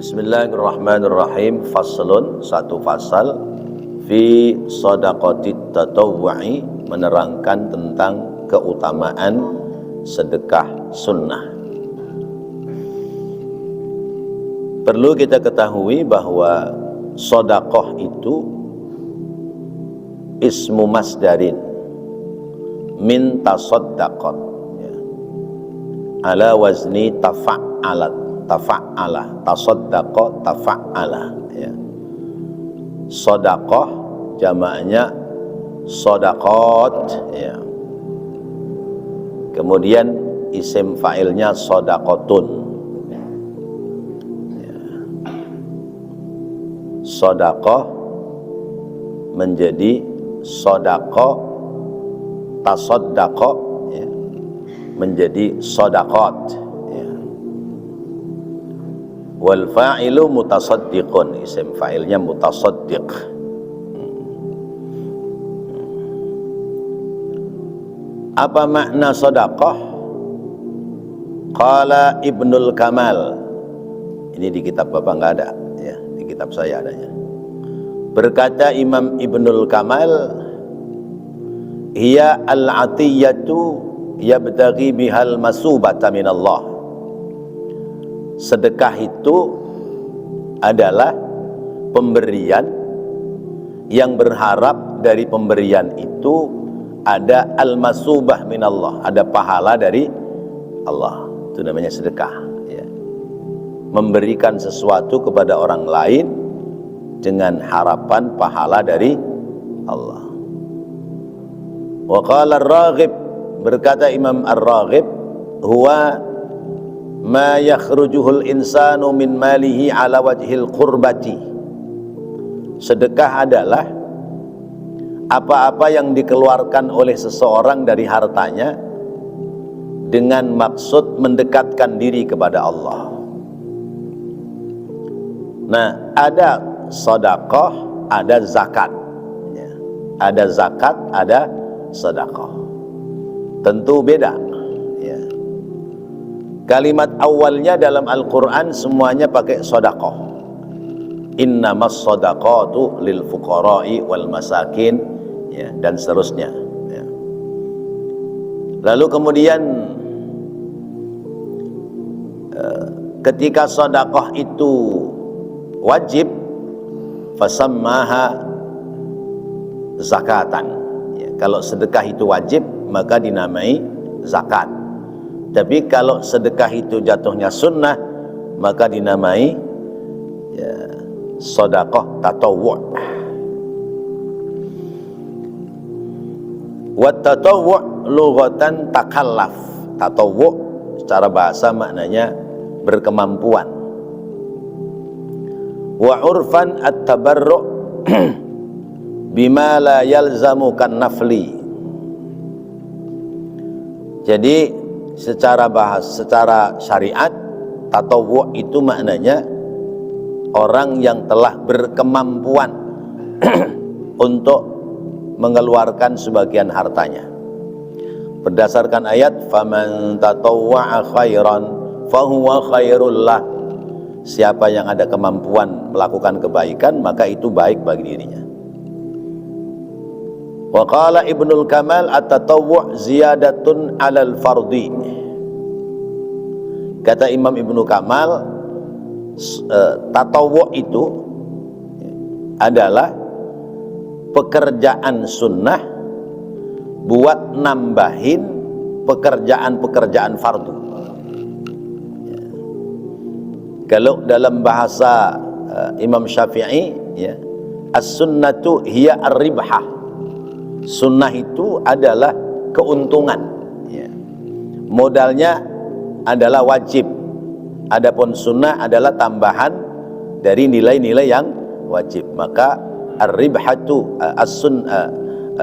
Bismillahirrahmanirrahim. Faslun, satu fasal fi shadaqatit tatawwu'i, menerangkan tentang keutamaan sedekah sunnah. Perlu kita ketahui bahwa sedekah itu ismu masdarin min tasaddaqat, ya, ala wazni tafa'ala, tasaddaqa, tafa'ala, ya. Sedekah jamaknya sedaqat, ya. Kemudian isim fa'ilnya sedaqatun, ya. Sedekah menjadi sedaqah, tasaddaqa, ya, menjadi sedaqat. Wal fa'ilu mutasaddiqun, isim fa'ilnya mutasaddiq. Apa makna sedekah? Qala Ibnul Kamal. Ini di kitab Bapak enggak ada, ya, di kitab saya adanya. Berkata Imam Ibnul Kamal, hiya al-atiyatu yabtaghi bihal masubata minallah. Sedekah itu adalah pemberian yang berharap dari pemberian itu ada al-masubah minallah, ada pahala dari Allah. Itu namanya sedekah, ya. Memberikan sesuatu kepada orang lain dengan harapan pahala dari Allah. Wa qala ar-Raghib, berkata Imam ar-Raghib, huwa ma yakhrujuhul insanu min malihi ala wajhil qurbati. Sedekah adalah apa-apa yang dikeluarkan oleh seseorang dari hartanya dengan maksud mendekatkan diri kepada Allah. Nah, ada sedekah, ada zakat, ya. Ada zakat, ada sedekah. Tentu beda, ya. Kalimat awalnya dalam Al-Quran semuanya pakai sedekah. Innamas shadaqatu lil fuqara'i wal masakin, ya, dan seterusnya, ya. Lalu kemudian ketika sedekah itu wajib, fasammaha zakatan, ya. Kalau sedekah itu wajib maka dinamai zakat. Tapi kalau sedekah itu jatuhnya sunnah maka dinamai, ya, sedekah tatawwu'. Wa tatawwu' lughatan takallaf. Tatawwu' secara bahasa maknanya berkemampuan. Wa urfan at-tabarru' bima la yalzamu kan nafli. Jadi secara syariat, tatawwu' itu maknanya orang yang telah berkemampuan untuk mengeluarkan sebagian hartanya. Berdasarkan ayat faman tatawwa'a khairan fahuwa khairul lah. Siapa yang ada kemampuan melakukan kebaikan maka itu baik bagi dirinya. Wa qala Ibnul Kamal at-tatawwu' ziyadatun 'alal fardhi. Kata Imam Ibnu Kamal, tatawwu' itu adalah pekerjaan sunnah buat nambahin pekerjaan-pekerjaan fardu. Kalau dalam bahasa Imam Syafi'i, ya, as-sunnatu hiya ar-ribhah. Sunnah itu adalah keuntungan, ya. Modalnya adalah wajib. Adapun sunnah adalah tambahan dari nilai-nilai yang wajib. Maka ar-ribhatu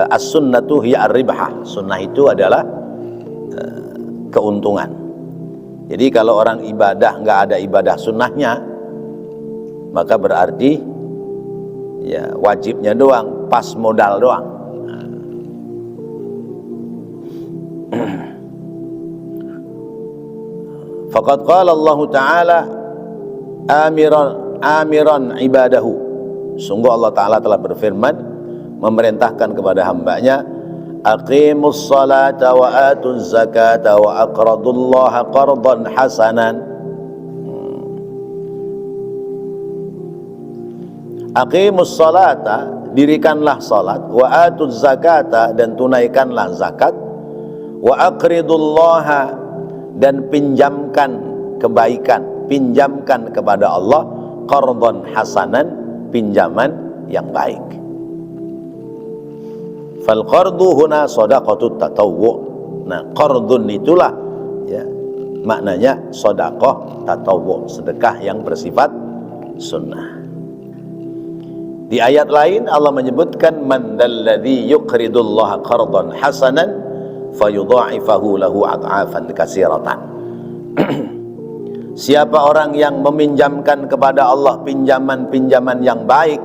as-sunnatu hiya ar-ribhah. Sunnah itu adalah keuntungan. Jadi kalau orang ibadah nggak ada ibadah sunnahnya, maka berarti, ya, wajibnya doang, pas modal doang. Faqad qala Allah Ta'ala amiran ibadahu. Sungguh Allah Ta'ala telah berfirman, memerintahkan kepada hambanya, aqimus salata wa atuz zakata wa aqradullaha qardan hasanan. Aqimus salata, dirikanlah salat, wa atuz zakata, dan tunaikanlah zakat, wa aqridullaha, dan pinjamkan kebaikan, pinjamkan kepada Allah, qardan hasanan, pinjaman yang baik. Fal qardu huna shadaqatut tatawwu'. Nah, qardun itulah ya maknanya sedekah tatawwu', sedekah yang bersifat sunnah. Di ayat lain Allah menyebutkan, man dalladzi yuqridullaha qardan hasanan fayudha'ifahu lahu ad'afan katsiratan. Siapa orang yang meminjamkan kepada Allah pinjaman-pinjaman yang baik,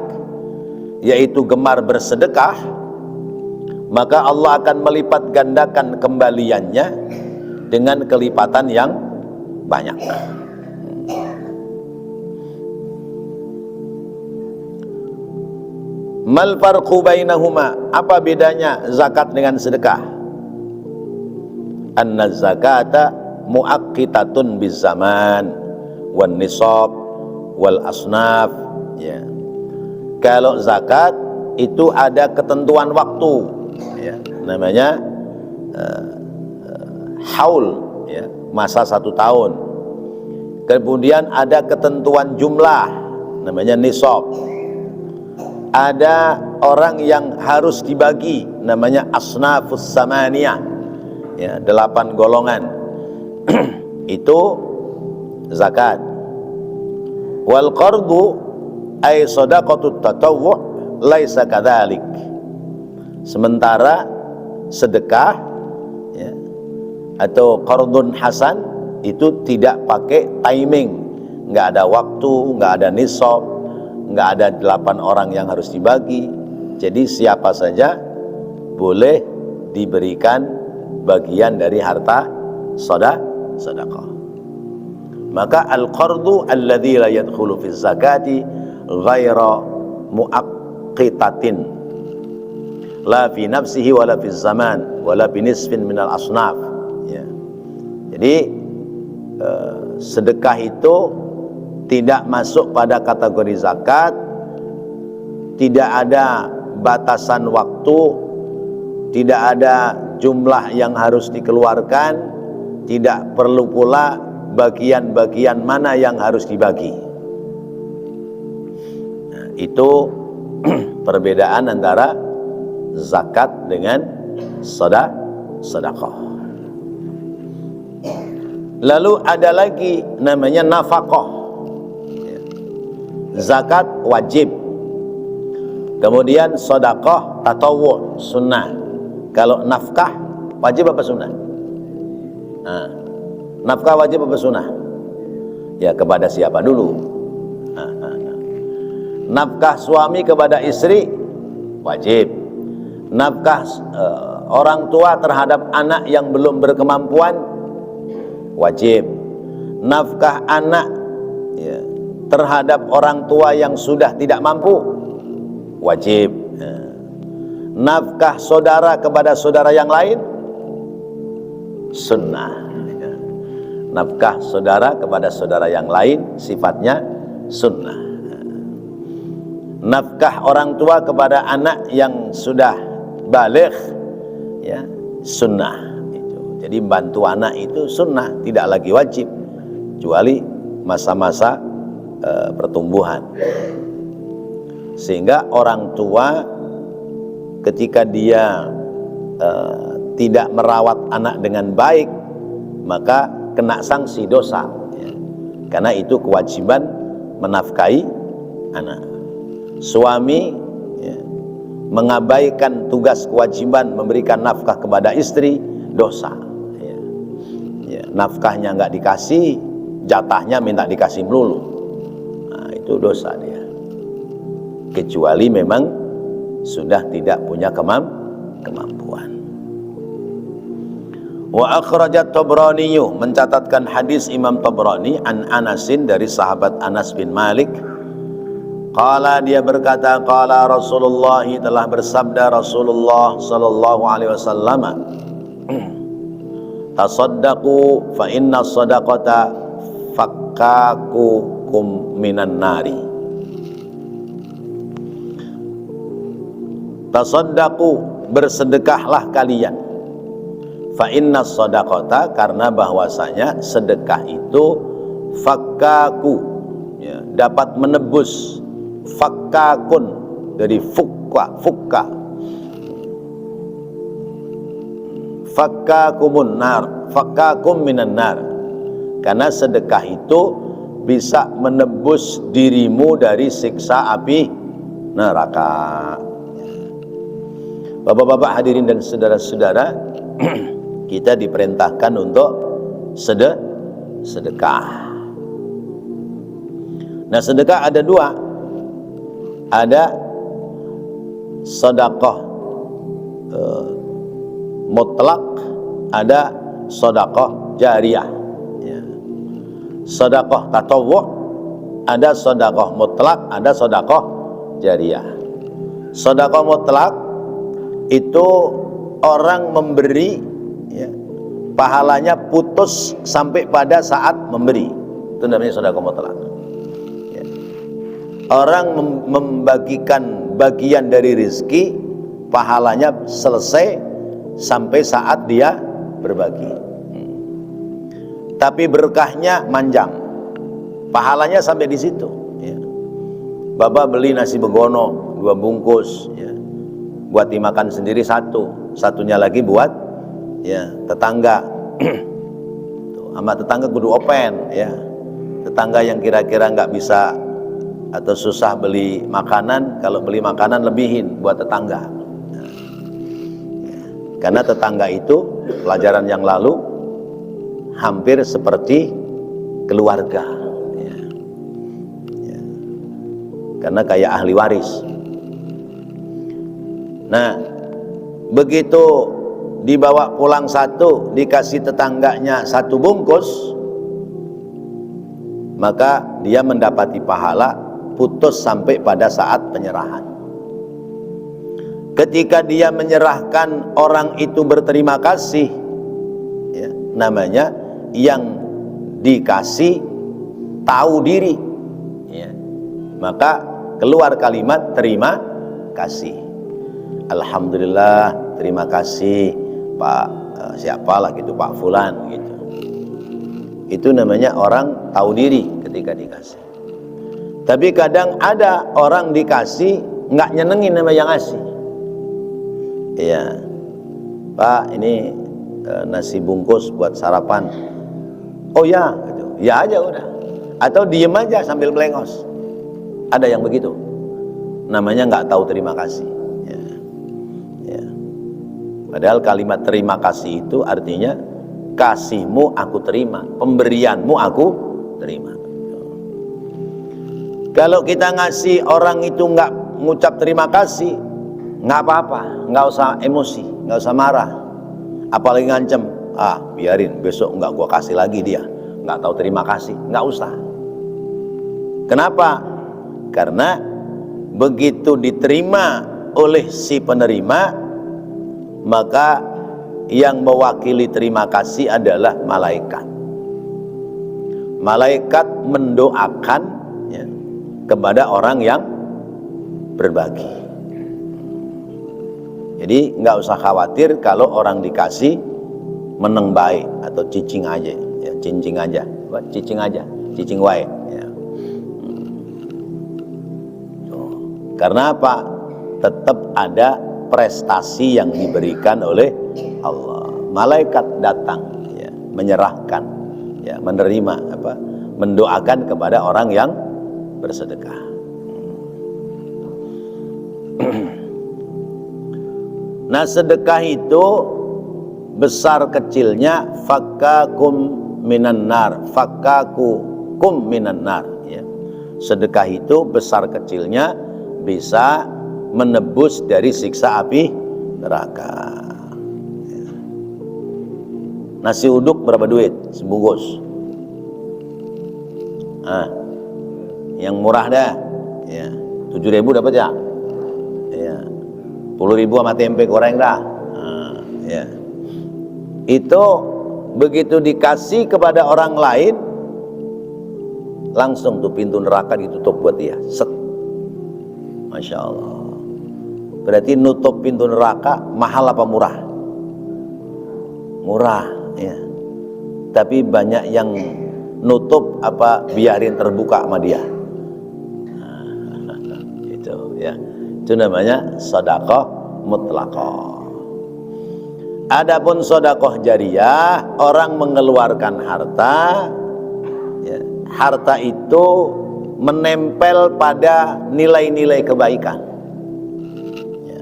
yaitu gemar bersedekah, maka Allah akan melipat gandakan kembaliannya dengan kelipatan yang banyak. Mal farqu bainahuma, apa bedanya zakat dengan sedekah? Anna zakata muaqqitatun bizaman wan nisab wal asnaf, ya. Kalau zakat itu ada ketentuan waktu, ya, namanya haul, ya, masa 1 tahun. Kemudian ada ketentuan jumlah, namanya nisab. Ada orang yang harus dibagi, namanya asnafus samaniyah, ya, 8 golongan. Itu zakat. Wal qardu ay shadaqatut tatawwu' laisa kadzalik. Sementara sedekah, ya, atau qardun hasan itu tidak pakai timing, nggak ada waktu, nggak ada nisab, nggak ada 8 orang yang harus dibagi. Jadi siapa saja boleh diberikan bagian dari harta sedekah. Maka al-qardu alladzi la yadkhulu fi zakati ghaira muaqqitatin la fi nafsihi wala fi zaman wala bi nisfin minal asnaf, ya. Jadi sedekah itu tidak masuk pada kategori zakat, tidak ada batasan waktu, tidak ada jumlah yang harus dikeluarkan, tidak perlu pula bagian-bagian mana yang harus dibagi. Nah, itu perbedaan antara zakat dengan sedekah. Lalu ada lagi namanya nafaqah. Zakat wajib, kemudian sedekah tatawwu' sunnah. Kalau nafkah wajib apa sunnah? Nah, nafkah wajib apa sunnah? Ya, kepada siapa dulu? Nafkah suami kepada istri wajib. Nafkah orang tua terhadap anak yang belum berkemampuan wajib. Nafkah anak, ya, terhadap orang tua yang sudah tidak mampu wajib. Nafkah saudara kepada saudara yang lain sunnah. Nafkah saudara kepada saudara yang lain sifatnya sunnah. Nafkah orang tua kepada anak yang sudah baligh, ya, sunnah. Jadi bantu anak itu sunnah, tidak lagi wajib, kecuali masa-masa pertumbuhan. Sehingga orang tua ketika dia tidak merawat anak dengan baik, maka kena sanksi dosa, ya. Karena itu kewajiban menafkahi anak. Suami, ya, mengabaikan tugas kewajiban memberikan nafkah kepada istri, dosa, ya. Ya, nafkahnya nggak dikasih, jatahnya minta dikasih melulu. Nah, itu dosa dia. Kecuali memang sudah tidak punya kemampuan. Wa akhrajat Tabrani, mencatatkan hadis Imam Tabrani an Anasin, dari sahabat Anas bin Malik. Qala, dia berkata, qala Rasulullah, telah bersabda Rasulullah sallallahu alaihi wasallam, tasaddaqu fa inna sadaqata fakkakukum minan nari. Tasaddaqu, bersedekahlah kalian. Fa inna sadaqata, karena bahwasanya sedekah itu fakkaku, ya, dapat menebus. Fakkakun, dari fukka, fakkakumun nar, fakkakum minan nar, karena sedekah itu bisa menebus dirimu dari siksa api neraka. Bapak-bapak hadirin dan saudara-saudara, kita diperintahkan untuk sedekah. Nah, sedekah ada dua. Ada sedekah mutlak, ada sedekah jariyah. Ya. Sedekah tatawwu', ada sedekah mutlak, ada sedekah jariyah. Sedekah mutlak itu orang memberi, ya, pahalanya putus sampai pada saat memberi. Itu namanya sedekah mutlak. Ya. Orang membagikan bagian dari rezeki, pahalanya selesai sampai saat dia berbagi. Tapi berkahnya manjang, pahalanya sampai di situ. Ya. Bapak beli nasi begono 2 bungkus, ya, buat dimakan sendiri satunya lagi buat, ya, tetangga. Sama tetangga kudu open, ya. Tetangga yang kira-kira nggak bisa atau susah beli makanan, kalau beli makanan lebihin buat tetangga. Ya. Karena tetangga itu, pelajaran yang lalu, hampir seperti keluarga. Ya. Ya. Karena kayak ahli waris. Nah, begitu dibawa pulang satu, dikasih tetangganya 1 bungkus, maka dia mendapati pahala putus sampai pada saat penyerahan. Ketika dia menyerahkan, orang itu berterima kasih, ya, namanya yang dikasih tahu diri, ya, maka keluar kalimat terima kasih. Alhamdulillah, terima kasih Pak siapalah gitu, Pak Fulan gitu. Itu namanya orang tahu diri ketika dikasih. Tapi kadang ada orang dikasih nggak nyenengin sama yang ngasih. Iya, Pak, ini nasi bungkus buat sarapan. Oh ya, gitu. Ya aja udah. Atau diem aja sambil melengos. Ada yang begitu. Namanya nggak tahu terima kasih. Padahal kalimat terima kasih itu artinya kasihmu aku terima, pemberianmu aku terima. Kalau kita ngasih orang itu nggak ngucap terima kasih, nggak apa-apa, nggak usah emosi, nggak usah marah, apalagi ngancem, biarin besok nggak gua kasih lagi dia, nggak tahu terima kasih, nggak usah. Kenapa? Karena begitu diterima oleh si penerima, maka yang mewakili terima kasih adalah malaikat. Malaikat mendoakan, ya, kepada orang yang berbagi. Jadi nggak usah khawatir kalau orang dikasih meneng baik atau cicing aja, ya, cincing aja, cicing wae. Ya. Karena apa? Tetap ada prestasi yang diberikan oleh Allah. Malaikat datang, ya, menyerahkan, ya, menerima apa, mendoakan kepada orang yang bersedekah. Nah, sedekah itu besar kecilnya fakkakum minan nar, fakkakukum minan nar, ya. Sedekah itu besar kecilnya bisa menebus dari siksa api neraka. Nasi uduk berapa duit sebungkus? Yang murah dah, ya 7.000 dapat ya, ya 10.000 sama tempe goreng dah, ya. Itu begitu dikasih kepada orang lain, langsung tuh pintu neraka ditutup buat dia. Set. Masya Allah. Berarti nutup pintu neraka mahal apa murah? Murah, ya. Tapi banyak yang nutup apa biarin terbuka sama dia. Itu ya. Itu namanya sedekah mutlaqah. Adapun sedekah jariyah, orang mengeluarkan harta, ya, harta itu menempel pada nilai-nilai kebaikan, ya.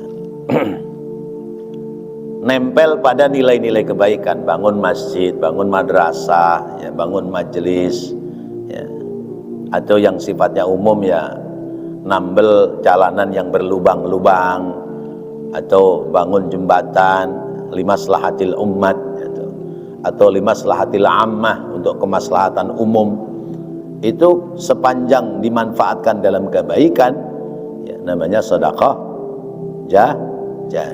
Nempel pada nilai-nilai kebaikan, bangun masjid, bangun madrasah, ya, bangun majelis, ya. Atau yang sifatnya umum ya nambel jalanan yang berlubang-lubang, atau bangun jembatan limaslahatil ummat, atau limaslahatil ammah, untuk kemaslahatan umum. Itu sepanjang dimanfaatkan dalam kebaikan, ya, namanya sedekah jariyah.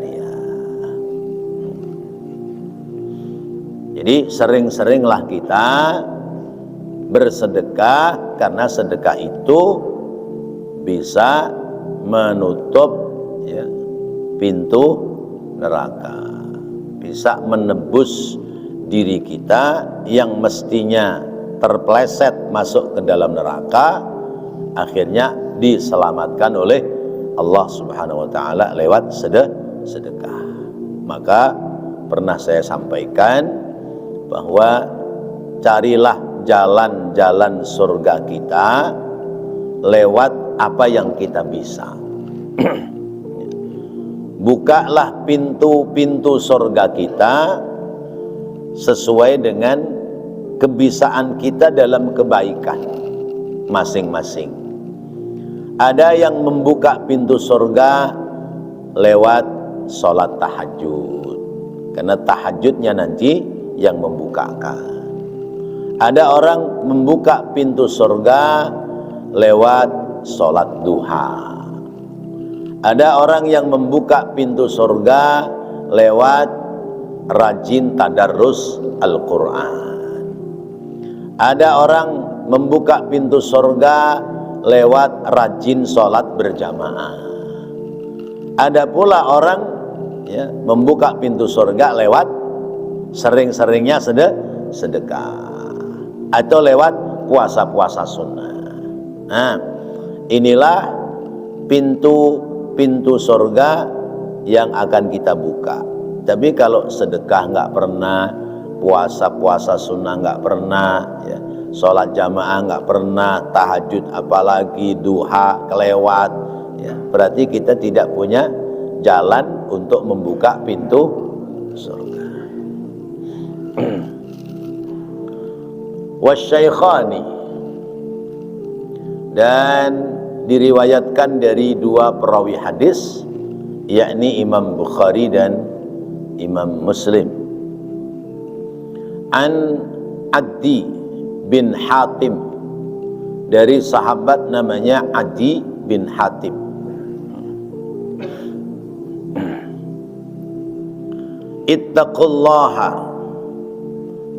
Jadi sering-seringlah kita bersedekah, karena sedekah itu bisa menutup, ya, pintu neraka, bisa menebus diri kita yang mestinya terpleset masuk ke dalam neraka, akhirnya diselamatkan oleh Allah Subhanahu wa taala lewat sedekah. Maka pernah saya sampaikan bahwa carilah jalan-jalan surga kita lewat apa yang kita bisa. Bukalah pintu-pintu surga kita sesuai dengan kebisaan kita dalam kebaikan masing-masing. Ada yang membuka pintu surga lewat sholat tahajud, karena tahajudnya nanti yang membukakan. Ada orang membuka pintu surga lewat sholat duha. Ada orang yang membuka pintu surga lewat rajin tadarrus Al-Quran. Ada orang membuka pintu surga lewat rajin sholat berjamaah. Ada pula orang, ya, membuka pintu surga lewat sering-seringnya sedekah, atau lewat puasa-puasa sunnah. Nah, inilah pintu-pintu surga yang akan kita buka. Tapi kalau sedekah nggak pernah, puasa-puasa sunnah nggak pernah, ya, sholat jamaah nggak pernah, tahajud apalagi, duha kelewat, ya, berarti kita tidak punya jalan untuk membuka pintu surga. Wasyaikhani, dan diriwayatkan dari dua perawi hadis, yakni Imam Bukhari dan Imam Muslim, an Adi bin Hatim, dari sahabat namanya Adi bin Hatim. Ittaqullaha,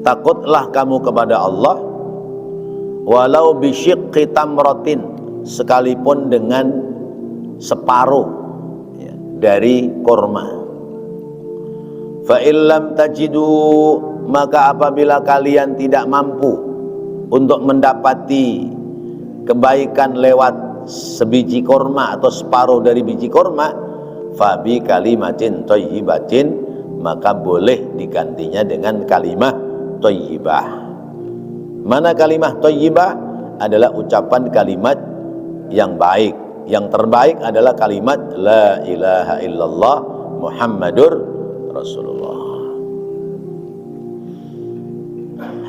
takutlah kamu kepada Allah, walau bisyiqqi tamratin, sekalipun dengan separuh, ya, dari kurma. Fa illam tajidu, maka apabila kalian tidak mampu untuk mendapati kebaikan lewat sebiji kurma atau separuh dari biji kurma, fa bi kalimatin thayyibatin, maka boleh digantinya dengan kalimah thayyibah. Mana kalimah thayyibah? Adalah ucapan kalimat yang baik. Yang terbaik adalah kalimat la ilaha illallah Muhammadur Rasulullah.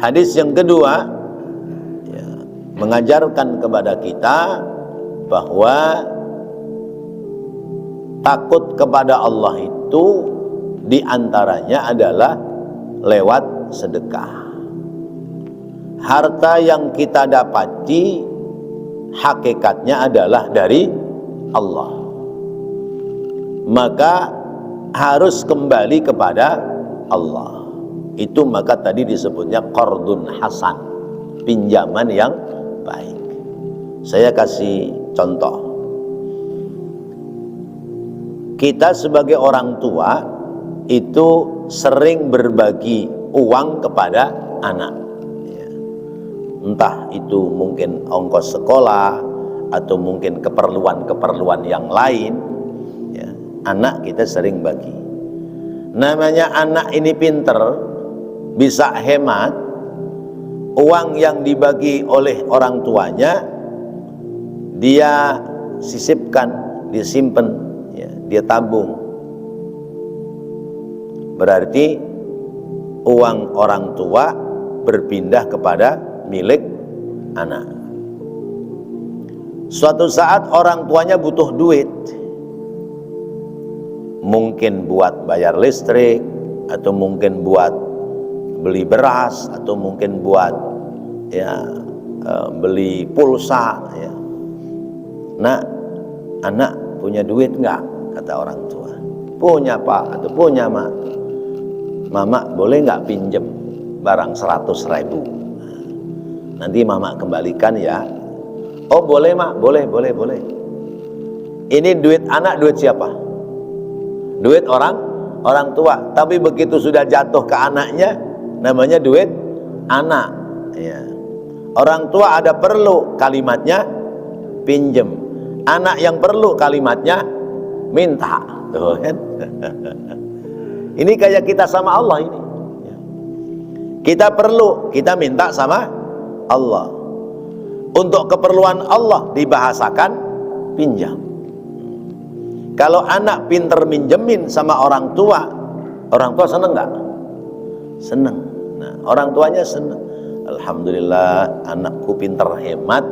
Hadis yang kedua, ya, mengajarkan kepada kita bahwa takut kepada Allah itu diantaranya adalah lewat sedekah. Harta yang kita dapati hakikatnya adalah dari Allah, maka harus kembali kepada Allah. Itu maka tadi disebutnya qardun hasan, pinjaman yang baik. Saya kasih contoh. Kita sebagai orang tua itu sering berbagi uang kepada anak, entah itu mungkin ongkos sekolah atau mungkin keperluan-keperluan yang lain, ya, anak kita sering bagi. Namanya anak ini pinter, bisa hemat. Uang yang dibagi oleh orang tuanya dia sisipkan, disimpan, ya, dia tabung. Berarti uang orang tua berpindah kepada milik anak. Suatu saat orang tuanya butuh duit, mungkin buat bayar listrik, atau mungkin buat beli beras, atau mungkin buat beli pulsa, ya. Nah, anak punya duit enggak? Kata orang tua. Punya pak, atau punya mak. Mama boleh enggak pinjem barang 100.000? Nanti mama kembalikan ya. Oh boleh mak, boleh. Ini duit anak, duit siapa? Duit orang tua. Tapi begitu sudah jatuh ke anaknya, namanya duit anak, ya. Orang tua ada perlu, kalimatnya pinjem. Anak yang perlu, kalimatnya minta. Tuh kan? Ini kayak kita sama Allah ini. Kita perlu, kita minta sama Allah. Untuk keperluan Allah dibahasakan pinjam. Kalau anak pinter minjemin sama orang tua seneng nggak? Seneng. Nah, orang tuanya seneng. Alhamdulillah, anakku pinter hemat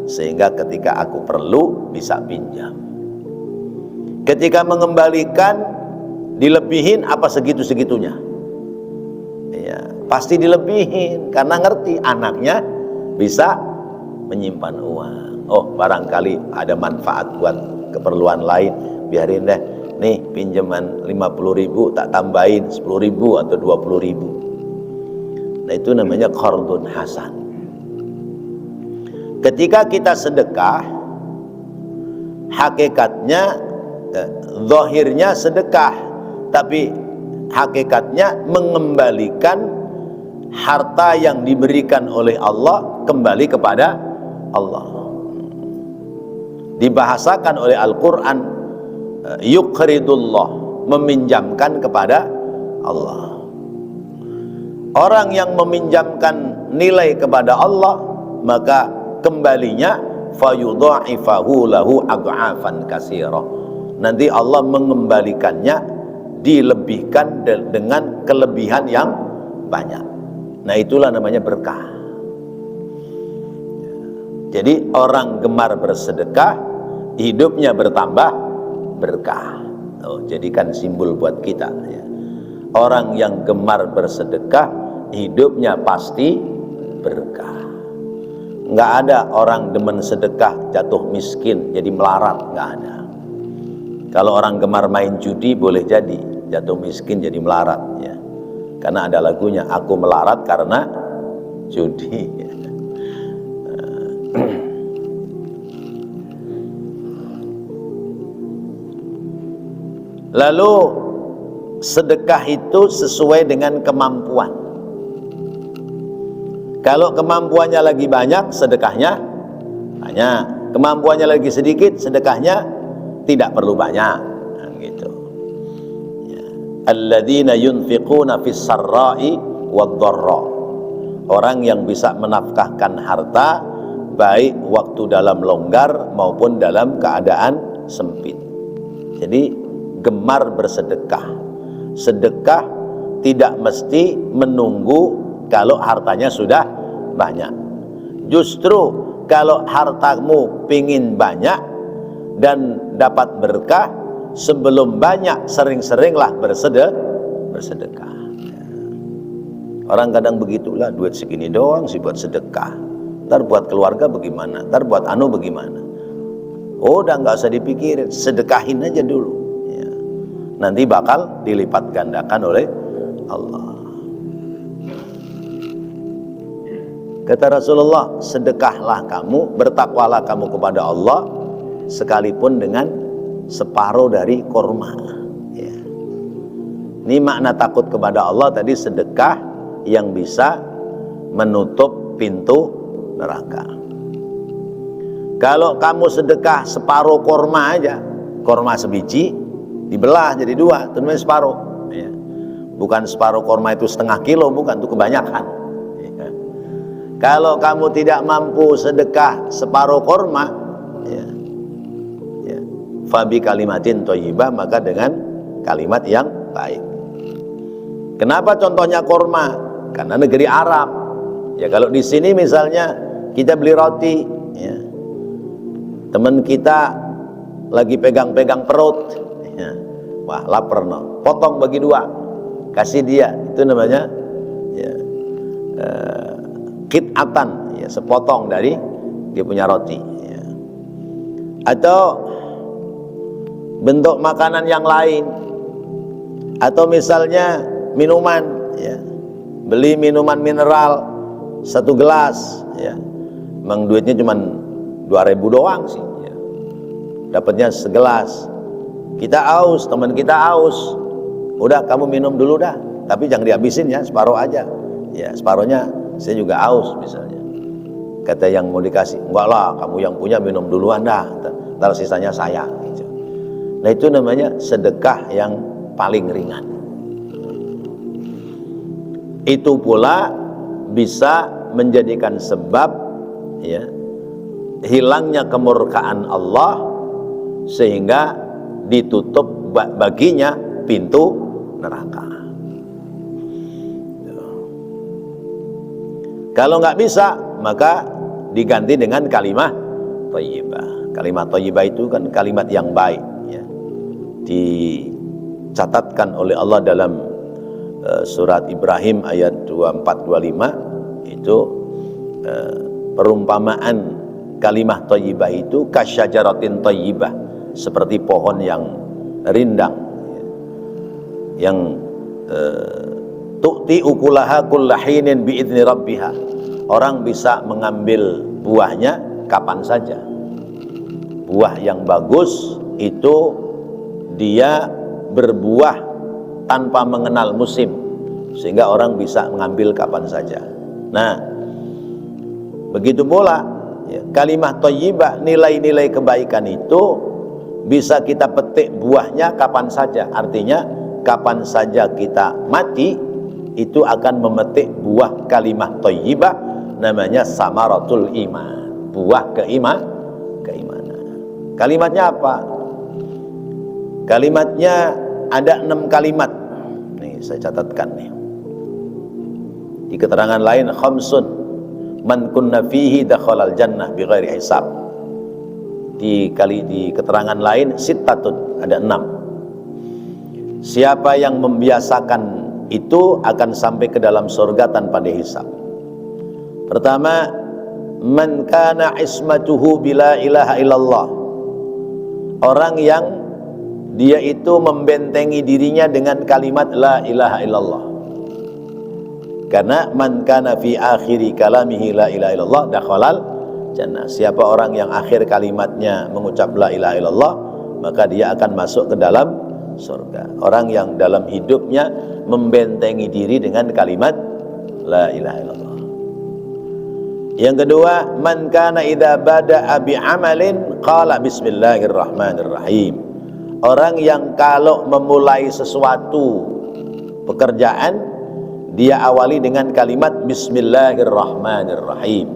sehingga ketika aku perlu bisa pinjam. Ketika mengembalikan dilebihin apa segitu-segitunya? Ya, pasti dilebihin karena ngerti anaknya bisa menyimpan uang. Oh, barangkali ada manfaat buat keperluan lain, biarin deh. Nih pinjaman 50.000 tak tambahin 10.000 atau 20.000. Nah, itu namanya qardun hasan. Ketika kita sedekah, hakikatnya zahirnya sedekah, tapi hakikatnya mengembalikan harta yang diberikan oleh Allah kembali kepada Allah. Dibahasakan oleh Al-Quran, yuqridullah, meminjamkan kepada Allah. Orang yang meminjamkan nilai kepada Allah, maka kembalinya fayudha'ifahu lahu ad'afan katsira. Nanti Allah mengembalikannya, dilebihkan dengan kelebihan yang banyak. Nah, itulah namanya berkah. Jadi orang gemar bersedekah, hidupnya bertambah berkah. Oh, jadikan simbol buat kita, ya. Orang yang gemar bersedekah, hidupnya pasti berkah. Nggak ada orang demen sedekah jatuh miskin jadi melarat, nggak ada. Kalau orang gemar main judi boleh jadi jatuh miskin jadi melarat, ya. Karena ada lagunya, aku melarat karena judi. Lalu sedekah itu sesuai dengan kemampuan. Kalau kemampuannya lagi banyak, sedekahnya banyak. Kemampuannya lagi sedikit, sedekahnya tidak perlu banyak. Nah, gitu. Ya. Alladzina yunfiquna fis sarra'i wad-dharra. Orang yang bisa menafkahkan harta baik waktu dalam longgar maupun dalam keadaan sempit. Jadi gemar bersedekah. Sedekah tidak mesti menunggu kalau hartanya sudah banyak. Justru kalau hartamu pingin banyak dan dapat berkah, sebelum banyak sering-seringlah bersedekah. Orang kadang begitulah, duit segini doang sih buat sedekah, ntar buat keluarga bagaimana, ntar buat anu bagaimana. Oh, udah nggak usah dipikirin, sedekahin aja dulu ya. Nanti bakal dilipat gandakan oleh Allah. Kata Rasulullah, sedekahlah kamu, bertakwalah kamu kepada Allah sekalipun dengan separuh dari korma ya. Ini makna takut kepada Allah tadi, sedekah yang bisa menutup pintu neraka. Kalau kamu sedekah separuh korma aja, korma sebiji dibelah jadi dua, itu namanya separuh ya. Bukan separuh korma itu setengah kilo, bukan, itu kebanyakan ya. Kalau kamu tidak mampu sedekah separuh korma ya, ya, fabi kalimatin thayyibah, maka dengan kalimat yang baik. Kenapa contohnya korma? Karena negeri Arab ya. Kalau di sini misalnya kita beli roti ya, teman kita lagi pegang-pegang perut ya, wah lapar no, potong bagi dua, kasih dia, itu namanya ya, qit'atan ya, sepotong dari dia punya roti ya. Atau bentuk makanan yang lain, atau misalnya minuman ya, beli minuman mineral 1 gelas ya, emang duitnya cuma 2.000 doang sih ya, dapatnya segelas. Kita aus, teman kita aus, udah kamu minum dulu dah, tapi jangan dihabisin ya, separuh aja ya, separuhnya saya juga aus misalnya. Kata yang mau dikasih, enggak lah, kamu yang punya minum duluan dah, ntar sisanya saya gitu. Nah itu namanya sedekah yang paling ringan. Itu pula bisa menjadikan sebab ya, hilangnya kemurkaan Allah, sehingga ditutup baginya pintu neraka. Kalau nggak bisa, maka diganti dengan kalimat thayyibah. Kalimat thayyibah itu kan kalimat yang baik ya. Dicatatkan oleh Allah dalam surat Ibrahim ayat 24-25 itu perumpamaan kalimah thayyibah itu kasyajaratin thayyibah, seperti pohon yang rindang yang tu'ti ukulaha kullahinin bi'idni rabbiha. Orang bisa mengambil buahnya kapan saja. Buah yang bagus itu dia berbuah tanpa mengenal musim, sehingga orang bisa mengambil kapan saja. Nah, begitu pula ya, kalimat thayyibah, nilai-nilai kebaikan itu bisa kita petik buahnya kapan saja. Artinya kapan saja kita mati, itu akan memetik buah kalimat thayyibah, namanya samaratul iman, buah keimanan. Kalimatnya apa? Kalimatnya ada 6 kalimat. Nih saya catatkan nih. Di keterangan lain, khamsun man kunna fihi dakhalal jannah bighairi hisab. Di keterangan lain sittatun, ada 6. Siapa yang membiasakan itu akan sampai ke dalam surga tanpa dihisab. Pertama, man kana ismatuhu bila ilaha illallah. Orang yang dia itu membentengi dirinya dengan kalimat la ilaha illallah. Karena man kana fi akhiri kalamihi la ilaha illallah dakhalal jannah. Siapa orang yang akhir kalimatnya mengucap la ilaha illallah, maka dia akan masuk ke dalam surga. Orang yang dalam hidupnya membentengi diri dengan kalimat la ilaha illallah. Yang kedua, man kana idza bada'a bi amalin qala bismillahirrahmanirrahim. Orang yang kalau memulai sesuatu pekerjaan, dia awali dengan kalimat bismillahirrahmanirrahim.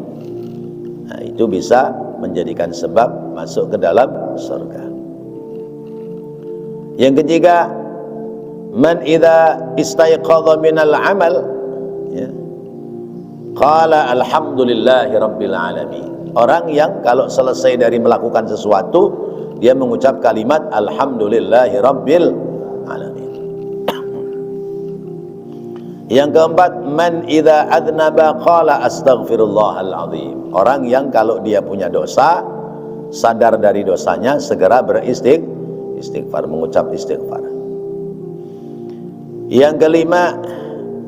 Nah, itu bisa menjadikan sebab masuk ke dalam surga. Yang ketiga, man idza istayqadha minal amal ya, qala alhamdulillahi rabbil alamin. Orang yang kalau selesai dari melakukan sesuatu, dia mengucap kalimat alhamdulillahi rabbil alamin. Yang keempat, man idza adnaba qala astaghfirullahal azim. Orang yang kalau dia punya dosa, sadar dari dosanya, segera beristighfar, mengucap istighfar. Yang kelima,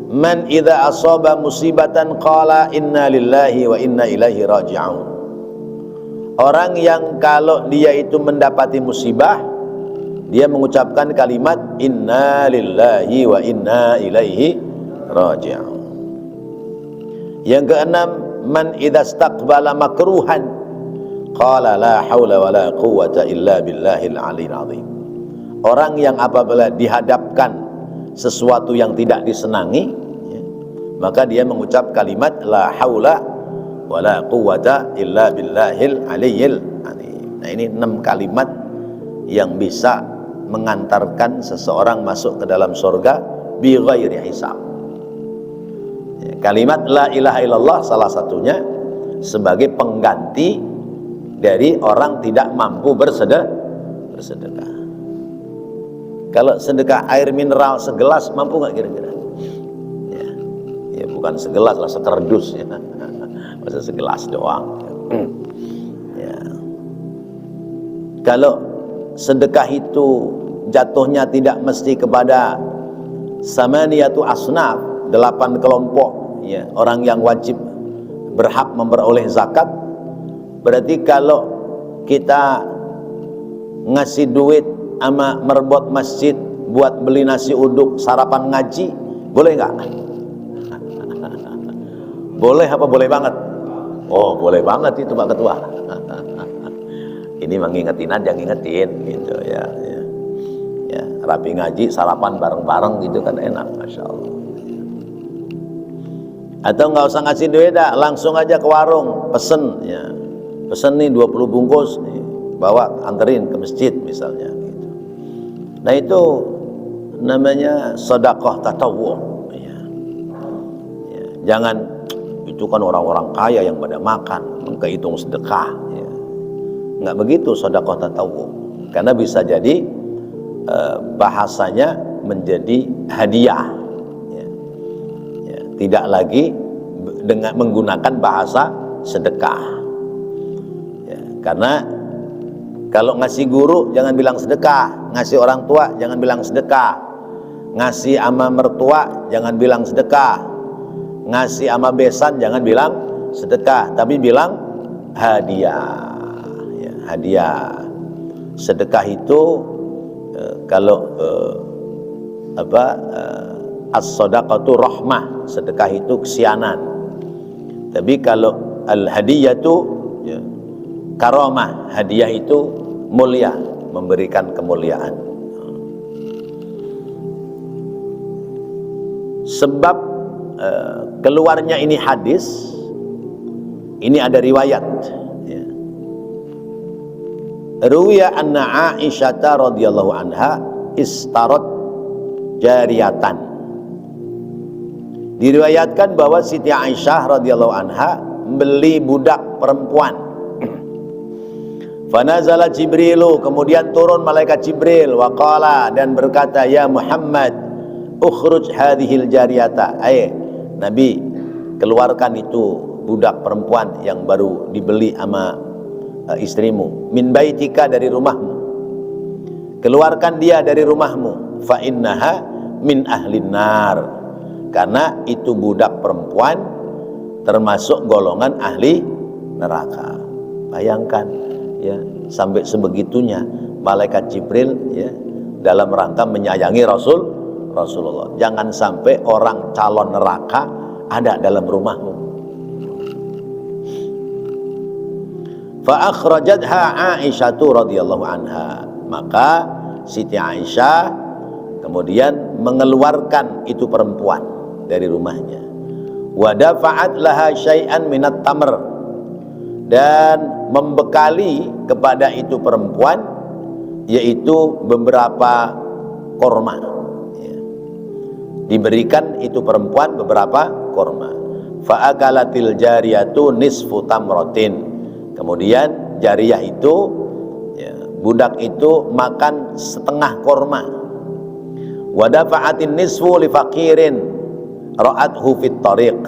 man idza asaba musibatan qala inna lillahi wa inna ilaihi raji'un. Orang yang kalau dia itu mendapati musibah, dia mengucapkan kalimat inna lillahi wa inna ilaihi raji'un. Yang keenam, man idza istaqbala makruhan qala la haula wala quwwata illa billahil aliyil azim. Orang yang apabila dihadapkan sesuatu yang tidak disenangi, ya, maka dia mengucap kalimat la haula wala quwwata illa billahil aliyil azim. Nah, ini 6 kalimat yang bisa mengantarkan seseorang masuk ke dalam surga bi ghairi hisab. Ya, kalimat la ilaha illallah salah satunya sebagai pengganti dari orang tidak mampu bersedekah. Kalau sedekah air mineral segelas mampu nggak kira-kira? Ya, bukan segelas lah, sekerdus ya. Masa segelas doang. Ya. Kalau sedekah itu jatuhnya tidak mesti kepada samaniyatu asnaf, 8 kelompok ya, orang yang wajib berhak memperoleh zakat. Berarti kalau kita ngasih duit sama merbot masjid buat beli nasi uduk sarapan ngaji, boleh nggak? Boleh apa boleh banget? Oh, boleh banget itu Pak Ketua. Ini mengingetin aja, ngingetin gitu ya. Ya, rapi ngaji, sarapan bareng-bareng gitu kan enak, masya Allah. Atau nggak usah ngasih duit dah, langsung aja ke warung, pesen ya. Pesen nih 20 bungkus nih, bawa anterin ke masjid misalnya gitu. Nah, itu namanya sedekah tatawwu ya. Ya, jangan itu kan orang-orang kaya yang pada makan, menghitung sedekah ya. Nggak begitu sedekah tatawwu, karena bisa jadi bahasanya menjadi hadiah ya. Ya, tidak lagi dengan menggunakan bahasa sedekah ya. Karena kalau ngasih guru jangan bilang sedekah, ngasih orang tua jangan bilang sedekah, ngasih ama mertua jangan bilang sedekah, ngasih ama besan jangan bilang sedekah, tapi bilang hadiah ya, hadiah. Sedekah itu kalau as-shadaqatu rahmah, sedekah itu kesianan. Tapi kalau al-hadiyatu ya, karamah, hadiah itu mulia, memberikan kemuliaan. Sebab keluarnya ini hadis, ini ada riwayat ya. Ruwiya anna Aisyah radhiyallahu anha istarat jariyatan. Diriwayatkan bahwa Siti Aisyah radhiyallahu anha beli budak perempuan. Fanazala Jibrilu, kemudian turun malaikat Jibril, waqala, dan berkata, ya Muhammad, ukhruj hadhil jariyata. Nabi, keluarkan itu budak perempuan yang baru dibeli sama istrimu, min baitika, dari rumahmu. Keluarkan dia dari rumahmu, fa innaha min ahlin nar, karena itu budak perempuan termasuk golongan ahli neraka. Bayangkan ya, sampai sebegitunya malaikat Jibril ya, dalam rangka menyayangi Rasulullah. Jangan sampai orang calon neraka ada dalam rumahmu. Fa akhrajatha Aisyah radhiyallahu anha, maka Siti Aisyah kemudian mengeluarkan itu perempuan dari rumahnya. Wa dafa'at laha syai'an minat tamr, dan membekali kepada itu perempuan yaitu beberapa korma ya. Diberikan itu perempuan beberapa korma. Fa akalatil jariyatu nisfu tamratin, kemudian jariyah itu ya, budak itu makan setengah korma. Wa dafa'atin nisfu li faqirin, ra'athu fit tariq.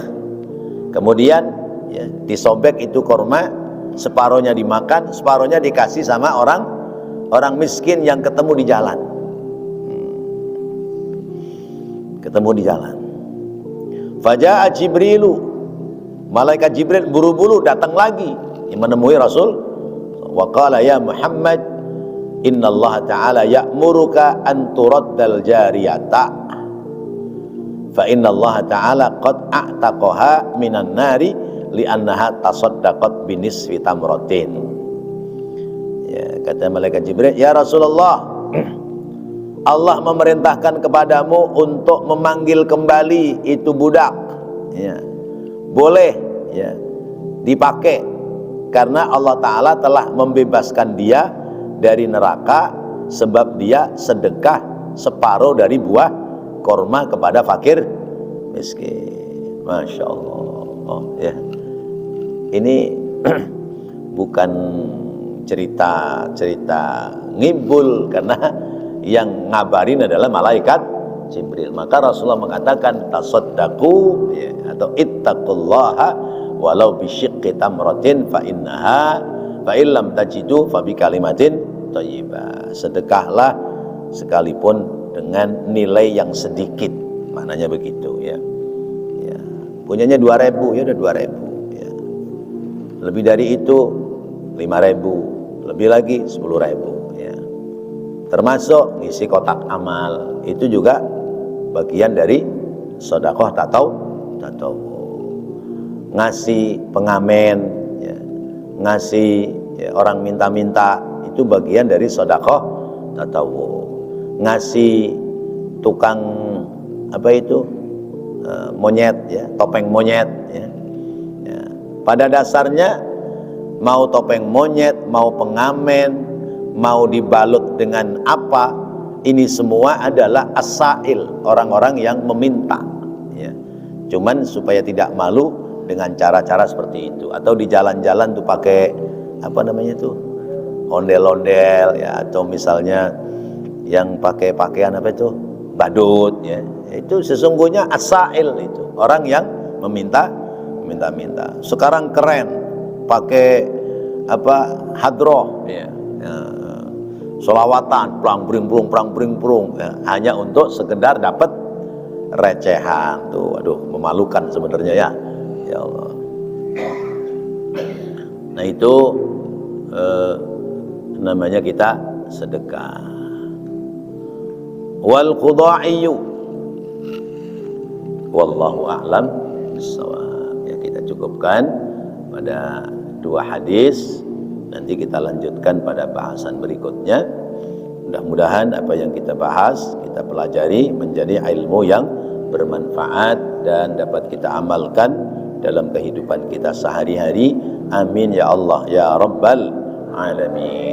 Kemudian ya, disobek itu kurma, separohnya dimakan, separohnya dikasih sama orang miskin yang ketemu di jalan. Ketemu di jalan. Faja'a Jibrilu, malaikat Jibril buru-buru datang lagi menemui Rasul. Wa qala ya Muhammad, innallaha ta'ala ya'muruka an turaddal jariyata fa innallaha ta'ala qad a'taqaha minan nari li'annaha tasaddaqat binisfi tamratin. Ya, kata malaikat Jibril, ya Rasulullah, Allah memerintahkan kepadamu untuk memanggil kembali itu budak. Ya, boleh ya dipakai karena Allah Ta'ala telah membebaskan dia dari neraka sebab dia sedekah separuh dari buah korma kepada fakir miskin. Masya Allah. Oh, ya. Ini bukan cerita ngibul, karena yang ngabarin adalah malaikat Jibril. Maka Rasulullah mengatakan tasaddaqu ya, atau ittaqullaha walau bisyiqqi tamratin fa innaha fa illam tajidu fa bi kalimatin thayyibah. Sedekahlah sekalipun dengan nilai yang sedikit, maknanya begitu ya. Ya. Punyanya 2.000 ya udah 2.000 ya. Lebih dari itu 5.000, lebih lagi 10.000 ya. Termasuk ngisi kotak amal, itu juga bagian dari sedekah tatawwu. Ngasih pengamen ya, ngasih ya, orang minta-minta, itu bagian dari sedekah tatawwu. Ngasih tukang apa itu monyet ya, topeng monyet ya. Ya. Pada dasarnya mau topeng monyet, mau pengamen, mau dibalut dengan apa, ini semua adalah as-sa'il, orang-orang yang meminta ya. Cuman supaya tidak malu dengan cara-cara seperti itu, atau di jalan-jalan tuh pakai apa namanya tuh, ondel-ondel ya, atau misalnya yang pakai pakaian apa itu, badut ya, itu sesungguhnya as-sa'il, itu orang yang minta. Sekarang keren pakai apa, hadroh ya, ya, sholawatan, perang bring prung ya, hanya untuk sekedar dapat recehan tuh. Aduh, memalukan sebenarnya ya. Ya Allah. Nah itu namanya kita sedekah. Wal qudaiyu wallahu a'lam bissawab. Ya, kita cukupkan pada 2 hadis. Nanti kita lanjutkan pada bahasan berikutnya. Mudah-mudahan apa yang kita bahas, kita pelajari menjadi ilmu yang bermanfaat dan dapat kita amalkan dalam kehidupan kita sehari-hari. Amin ya Allah ya Rabbal Alamin.